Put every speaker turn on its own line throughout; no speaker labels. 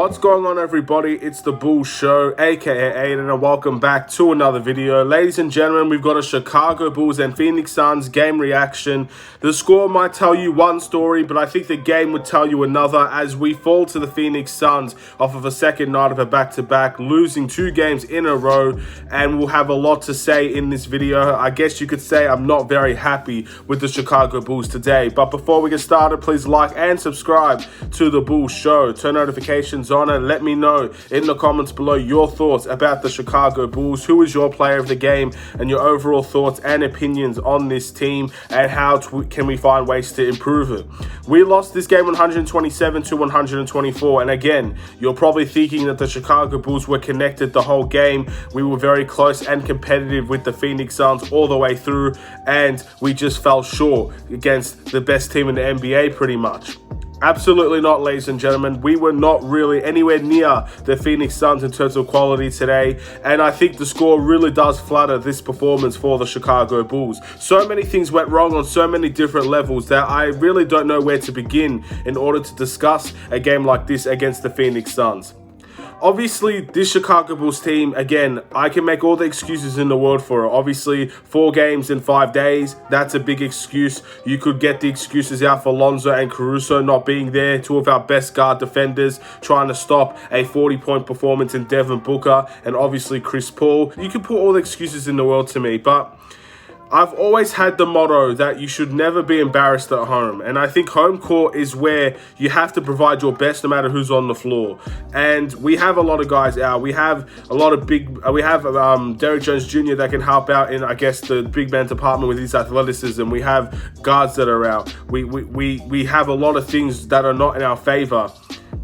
What's going on, everybody? It's the Bulls Show, aka Aidan, and welcome back to another video. Ladies and gentlemen, we've got a Chicago Bulls and Phoenix Suns game reaction. The score might tell you one story, but I think the game would tell you another as we fall to the Phoenix Suns off of a second night of a back-to-back, losing 2 games in a row, and we'll have a lot to say in this video. I guess you could say I'm not very happy with the Chicago Bulls today, but before we get started, please like and subscribe to the Bulls Show. Turn notifications on and let me know in the comments below your thoughts about the Chicago Bulls. Who is your player of the game and your overall thoughts and opinions on this team, and how can we find ways to improve it? We lost this game 127 to 124, and again, you're probably thinking that the Chicago Bulls were connected the whole game. We were very close and competitive with the Phoenix Suns all the way through, and we just fell short against the best team in the NBA pretty much. Absolutely not, ladies and gentlemen. We were not really anywhere near the Phoenix Suns in terms of quality today, and I think the score really does flatter this performance for the Chicago Bulls. So many things went wrong on so many different levels that I really don't know where to begin in order to discuss a game like this against the Phoenix Suns. Obviously, this Chicago Bulls team, again, I can make all the excuses in the world for it. Obviously, 4 games in 5 days, that's a big excuse. You could get the excuses out for Lonzo and Caruso not being there, 2 of our best guard defenders, trying to stop a 40-point performance in Devin Booker, and obviously Chris Paul. You can put all the excuses in the world to me, but I've always had the motto that you should never be embarrassed at home, and I think home court is where you have to provide your best no matter who's on the floor. And we have a lot of guys out. We have a lot of Derrick Jones Jr. that can help out in, I guess, the big man department with his athleticism. We have guards that are out. We have a lot of things that are not in our favor,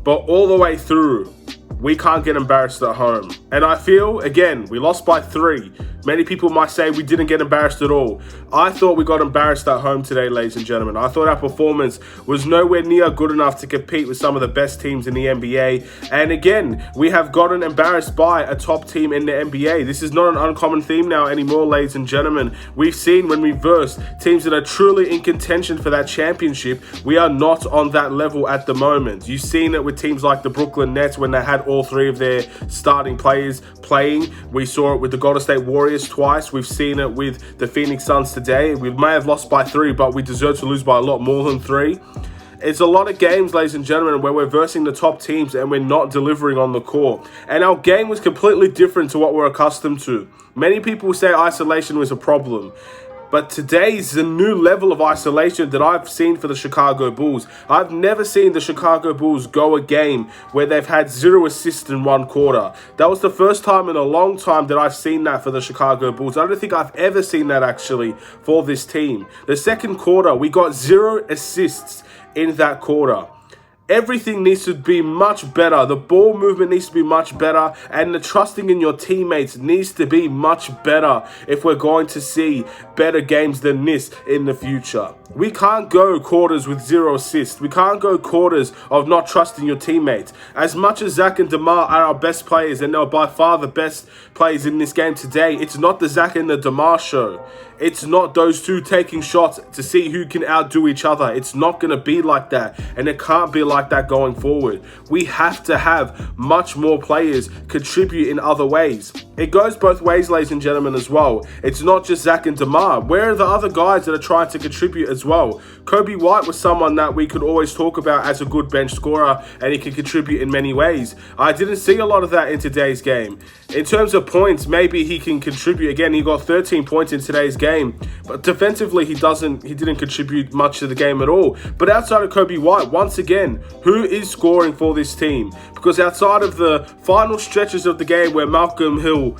but all the way through, we can't get embarrassed at home. And I feel, again, we lost by 3. Many people might say we didn't get embarrassed at all. I thought we got embarrassed at home today, ladies and gentlemen. I thought our performance was nowhere near good enough to compete with some of the best teams in the NBA. And again, we have gotten embarrassed by a top team in the NBA. This is not an uncommon theme now anymore, ladies and gentlemen. We've seen when we versed teams that are truly in contention for that championship, we are not on that level at the moment. You've seen it with teams like the Brooklyn Nets when they had all 3 of their starting players playing. We saw it with the Golden State Warriors twice. We've seen it with the Phoenix Suns today. We may have lost by 3, but we deserve to lose by a lot more than 3. It's a lot of games, ladies and gentlemen, where we're versing the top teams and we're not delivering on the court. And our game was completely different to what we're accustomed to. Many people say isolation was a problem, but today's a new level of isolation that I've seen for the Chicago Bulls. I've never seen the Chicago Bulls go a game where they've had 0 assists in 1 quarter. That was the first time in a long time that I've seen that for the Chicago Bulls. I don't think I've ever seen that actually for this team. The second quarter, we got 0 assists in that quarter. Everything needs to be much better. The ball movement needs to be much better, and the trusting in your teammates needs to be much better if we're going to see better games than this in the future. We can't go quarters with 0 assists. We can't go quarters of not trusting your teammates. As much as Zach and DeMar are our best players, and they're by far the best players in this game today, it's not the Zach and the DeMar show. It's not those 2 taking shots to see who can outdo each other. It's not going to be like that, and it can't be like that going forward. We have to have much more players contribute in other ways. It goes both ways, ladies and gentlemen, as well. It's not just Zach and DeMar. Where are the other guys that are trying to contribute as well? Kobe White was someone that we could always talk about as a good bench scorer, and he can contribute in many ways. I didn't see a lot of that in today's game. In terms of points, maybe he can contribute. Again, he got 13 points in today's game, but defensively he didn't contribute much to the game at all. But outside of Kobe White, once again, who is scoring for this team? Because outside of the final stretches of the game where Malcolm Hill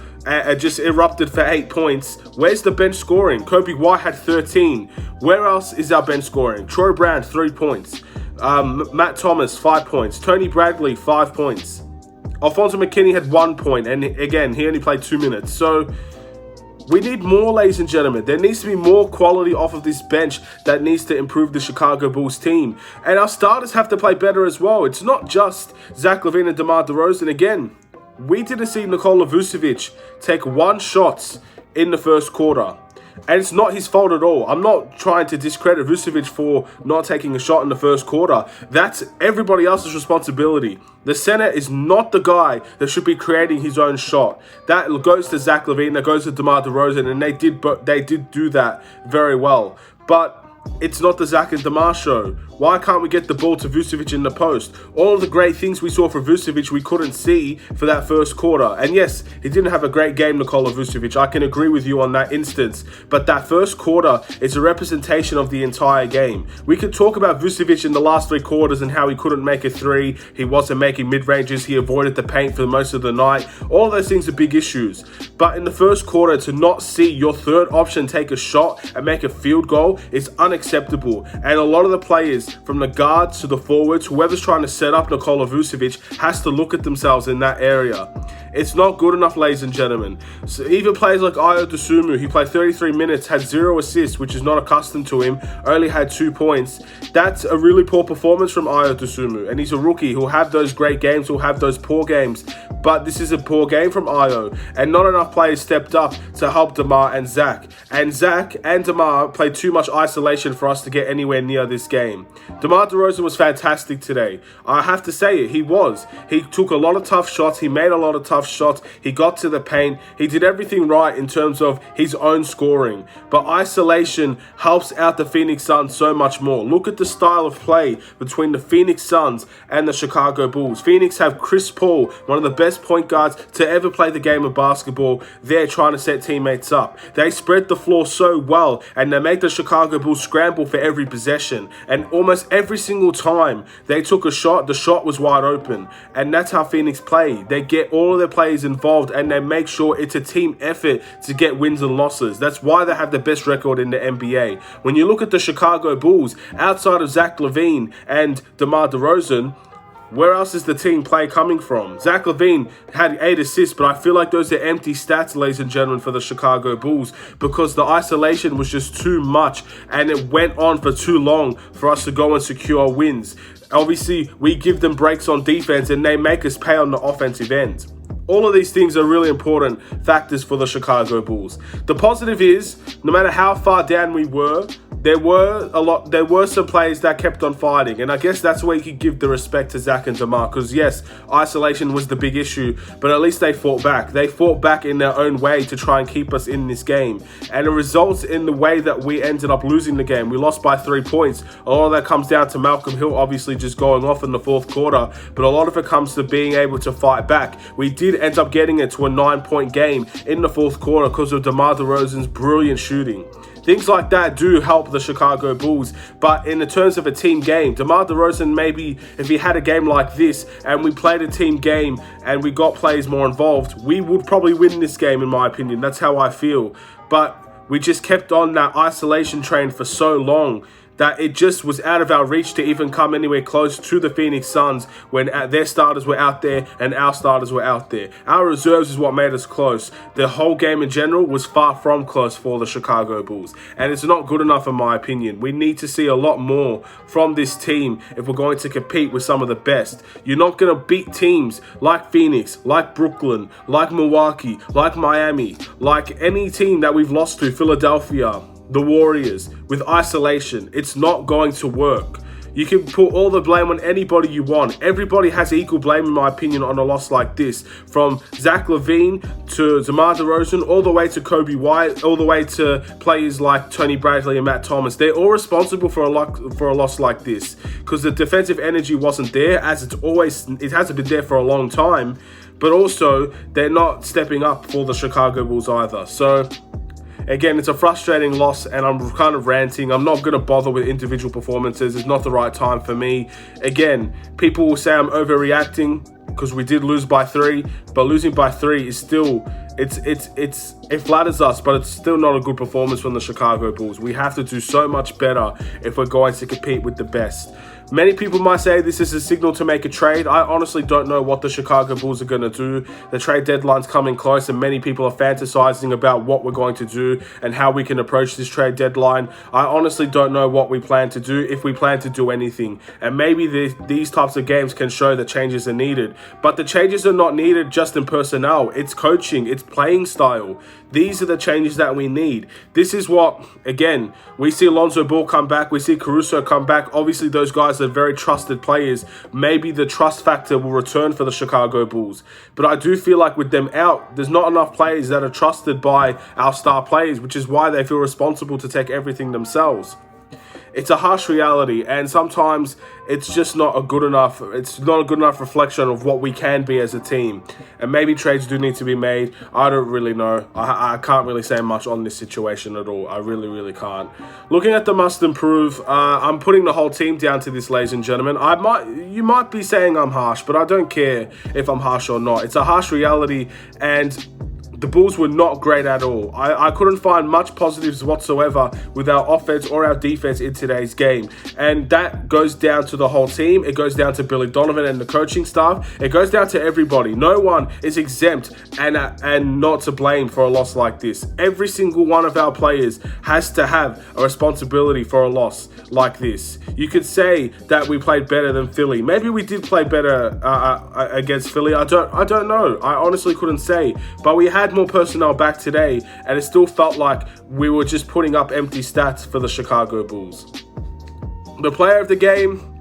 just erupted for 8 points, where's the bench scoring? Kobe White had 13. Where else is our bench scoring? Troy Brown, 3 points. Matt Thomas, 5 points. Tony Bradley, 5 points. Alfonso McKinney had 1 point, and again, he only played 2 minutes. So we need more, ladies and gentlemen. There needs to be more quality off of this bench that needs to improve the Chicago Bulls team. And our starters have to play better as well. It's not just Zach LaVine and DeMar DeRozan. Again, we didn't see Nikola Vucevic take 1 shot in the first quarter. And it's not his fault at all. I'm not trying to discredit Vucevic for not taking a shot in the first quarter. That's everybody else's responsibility. The center is not the guy that should be creating his own shot. That goes to Zach LaVine, that goes to DeMar DeRozan, and they did do that very well. But it's not the Zach and DeMar show. Why can't we get the ball to Vucevic in the post? All of the great things we saw for Vucevic we couldn't see for that first quarter. And yes, he didn't have a great game, Nikola Vucevic. I can agree with you on that instance. But that first quarter is a representation of the entire game. We could talk about Vucevic in the last 3 quarters and how he couldn't make a 3. He wasn't making mid-ranges. He avoided the paint for most of the night. All of those things are big issues. But in the first quarter, to not see your third option take a shot and make a field goal is unacceptable. And a lot of the players, from the guards to the forwards, whoever's trying to set up Nikola Vucevic has to look at themselves in that area. It's not good enough, ladies and gentlemen. So even players like Ayo Dosunmu, he played 33 minutes, had 0 assists, which is not accustomed to him, only had 2 points. That's a really poor performance from Ayo Dosunmu, and he's a rookie. He'll have those great games, he'll have those poor games, but this is a poor game from Ayo, and not enough players stepped up to help DeMar and Zach. And Zach and DeMar played too much isolation for us to get anywhere near this game. DeMar DeRozan was fantastic today. I have to say it, he was. He took a lot of tough shots, he made a lot of tough shots, he got to the paint, he did everything right in terms of his own scoring. But isolation helps out the Phoenix Suns so much more. Look at the style of play between the Phoenix Suns and the Chicago Bulls. Phoenix have Chris Paul, one of the best point guards to ever play the game of basketball. They're trying to set teammates up. They spread the floor so well, and they make the Chicago Bulls scramble for every possession. And almost every single time they took a shot, the shot was wide open. And that's how Phoenix play. They get all of their players involved, and they make sure it's a team effort to get wins and losses. That's why they have the best record in the NBA. When you look at the Chicago Bulls, outside of Zach LaVine and DeMar DeRozan, where else is the team play coming from? Zach LaVine had 8 assists, but I feel like those are empty stats, ladies and gentlemen, for the Chicago Bulls, because the isolation was just too much and it went on for too long for us to go and secure wins. Obviously, we give them breaks on defense and they make us pay on the offensive end. All of these things are really important factors for the Chicago Bulls. The positive is, no matter how far down we were, there were some players that kept on fighting, and I guess that's where you could give the respect to Zach and DeMar, because yes, isolation was the big issue, but at least they fought back. They fought back in their own way to try and keep us in this game, and it results in the way that we ended up losing the game. We lost by 3 points. A lot of that comes down to Malcolm Hill obviously just going off in the 4th quarter, but a lot of it comes to being able to fight back. We did end up getting it to a 9-point game in the 4th quarter because of DeMar DeRozan's brilliant shooting. Things like that do help the Chicago Bulls, but in the terms of a team game, DeMar DeRozan, maybe if he had a game like this and we played a team game and we got players more involved, we would probably win this game, in my opinion. That's how I feel. But we just kept on that isolation train for so long that it just was out of our reach to even come anywhere close to the Phoenix Suns when their starters were out there and our starters were out there. Our reserves is what made us close. The whole game in general was far from close for the Chicago Bulls, and it's not good enough in my opinion. We need to see a lot more from this team if we're going to compete with some of the best. You're not going to beat teams like Phoenix, like Brooklyn, like Milwaukee, like Miami, like any team that we've lost to, Philadelphia, the Warriors, with isolation. It's not going to work. You can put all the blame on anybody you want. Everybody has equal blame, in my opinion, on a loss like this. From Zach LaVine to DeMar DeRozan, all the way to Kobe White, all the way to players like Tony Bradley and Matt Thomas. They're all responsible for a loss like this, because the defensive energy wasn't there, as it hasn't been there for a long time. But also, they're not stepping up for the Chicago Bulls either. So again, it's a frustrating loss, and I'm kind of ranting. I'm not going to bother with individual performances. It's not the right time for me. Again, people will say I'm overreacting because we did lose by 3, but losing by 3 is still, it flatters us, but it's still not a good performance from the Chicago Bulls. We have to do so much better if we're going to compete with the best. Many people might say this is a signal to make a trade. I honestly don't know what the Chicago Bulls are going to do. The trade deadline's coming close, and many people are fantasizing about what we're going to do and how we can approach this trade deadline. I honestly don't know what we plan to do, if we plan to do anything. And maybe these types of games can show that changes are needed. But the changes are not needed just in personnel. It's coaching. It's playing style. These are the changes that we need. This is what, again, we see Alonzo Ball come back. We see Caruso come back. Obviously, those guys are very trusted players. Maybe the trust factor will return for the Chicago Bulls. But I do feel like with them out, there's not enough players that are trusted by our star players, which is why they feel responsible to take everything themselves. It's a harsh reality, and sometimes it's just not a good enough reflection of what we can be as a team. And maybe trades do need to be made. I don't really know. I can't really say much on this situation at all. I really can't. Looking at the must improve, I'm putting the whole team down to this, ladies and gentlemen. You might be saying I'm harsh, but I don't care if I'm harsh or not. It's a harsh reality, and the Bulls were not great at all. I couldn't find much positives whatsoever with our offense or our defense in today's game. And that goes down to the whole team. It goes down to Billy Donovan and the coaching staff. It goes down to everybody. No one is exempt and not to blame for a loss like this. Every single one of our players has to have a responsibility for a loss like this. You could say that we played better than Philly. Maybe we did play better against Philly. I don't know. I honestly couldn't say. But we had more personnel back today, and it still felt like we were just putting up empty stats for the Chicago Bulls. The player of the game,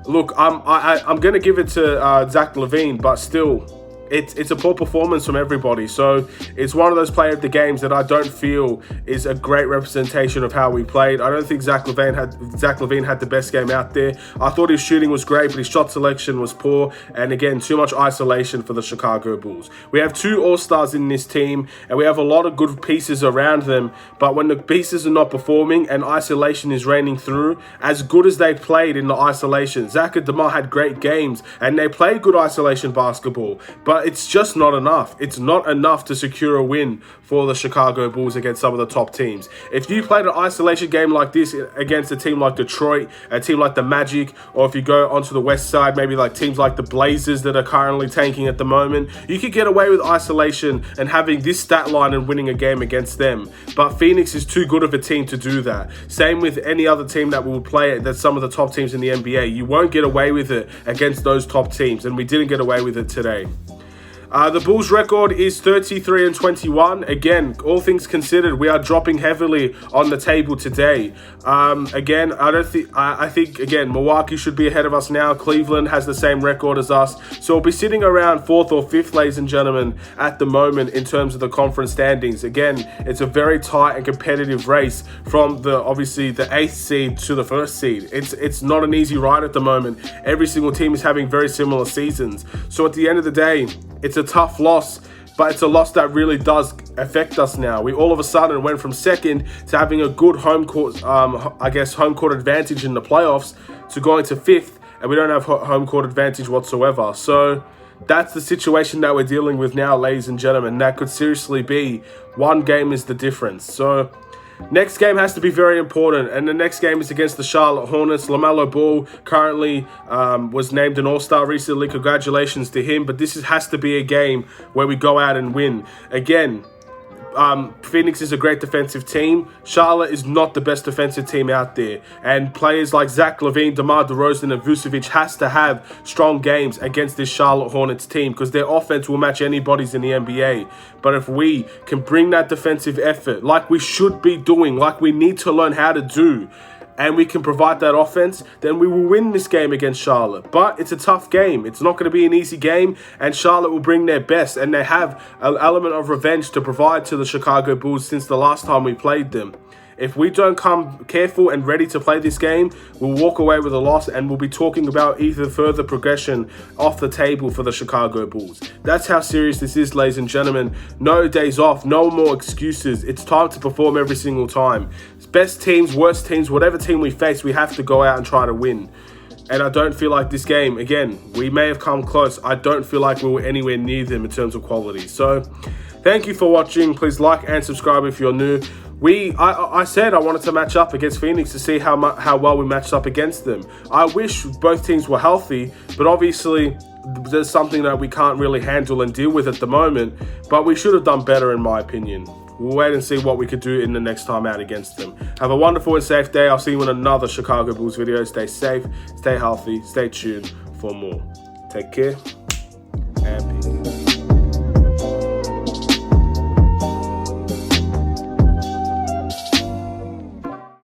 look, I'm going to give it to Zach LaVine, but still, it's a poor performance from everybody. So it's one of those player of the games that I don't feel is a great representation of how we played. I don't think Zach LaVine had the best game out there. I thought his shooting was great, but his shot selection was poor. And again, too much isolation for the Chicago Bulls. We have 2 All-Stars in this team, and we have a lot of good pieces around them. But when the pieces are not performing and isolation is reigning through, as good as they played in the isolation, Zach and DeMar had great games, and they played good isolation basketball. But it's just not enough. It's not enough to secure a win for the Chicago Bulls against some of the top teams. If you played an isolation game like this against a team like Detroit, a team like the Magic, or if you go onto the west side, maybe like teams like the Blazers that are currently tanking at the moment, you could get away with isolation and having this stat line and winning a game against them. But Phoenix is too good of a team to do that. Same with any other team that will play that's some of the top teams in the NBA. You won't get away with it against those top teams, and we didn't get away with it today. The Bulls' record is 33-21. Again, all things considered, we are dropping heavily on the table today. Again, I think again, Milwaukee should be ahead of us now. Cleveland has the same record as us, so we'll be sitting around 4th or 5th, ladies and gentlemen, at the moment in terms of the conference standings. Again, it's a very tight and competitive race from obviously the 8th seed to the 1st seed. It's not an easy ride at the moment. Every single team is having very similar seasons. So at the end of the day, it's a tough loss, but it's a loss that really does affect us now. We all of a sudden went from 2nd to having a good home court advantage in the playoffs to going to 5th, and we don't have home court advantage whatsoever. So that's the situation that we're dealing with now, ladies and gentlemen. That could seriously be one game is the difference. So next game has to be very important, and the next game is against the Charlotte Hornets. LaMelo Ball currently was named an All-Star recently. Congratulations to him, but this has to be a game where we go out and win. Again, Phoenix is a great defensive team. Charlotte is not the best defensive team out there. And players like Zach LaVine, DeMar DeRozan, and Vucevic has to have strong games against this Charlotte Hornets team because their offense will match anybody's in the NBA. But if we can bring that defensive effort like we should be doing, like we need to learn how to do, and we can provide that offense, then we will win this game against Charlotte. But it's a tough game. It's not going to be an easy game, and Charlotte will bring their best, and they have an element of revenge to provide to the Chicago Bulls since the last time we played them. If we don't come careful and ready to play this game, we'll walk away with a loss, and we'll be talking about either further progression off the table for the Chicago Bulls. That's how serious this is, ladies and gentlemen. No days off, no more excuses. It's time to perform every single time. Best teams, worst teams, whatever team we face, we have to go out and try to win. And I don't feel like this game, again, we may have come close. I don't feel like we were anywhere near them in terms of quality. So thank you for watching. Please like and subscribe if you're new. I said I wanted to match up against Phoenix to see how well we matched up against them. I wish both teams were healthy, but obviously there's something that we can't really handle and deal with at the moment. But we should have done better, in my opinion. We'll wait and see what we could do in the next time out against them. Have a wonderful and safe day. I'll see you in another Chicago Bulls video. Stay safe, stay healthy, stay tuned for more. Take care and peace.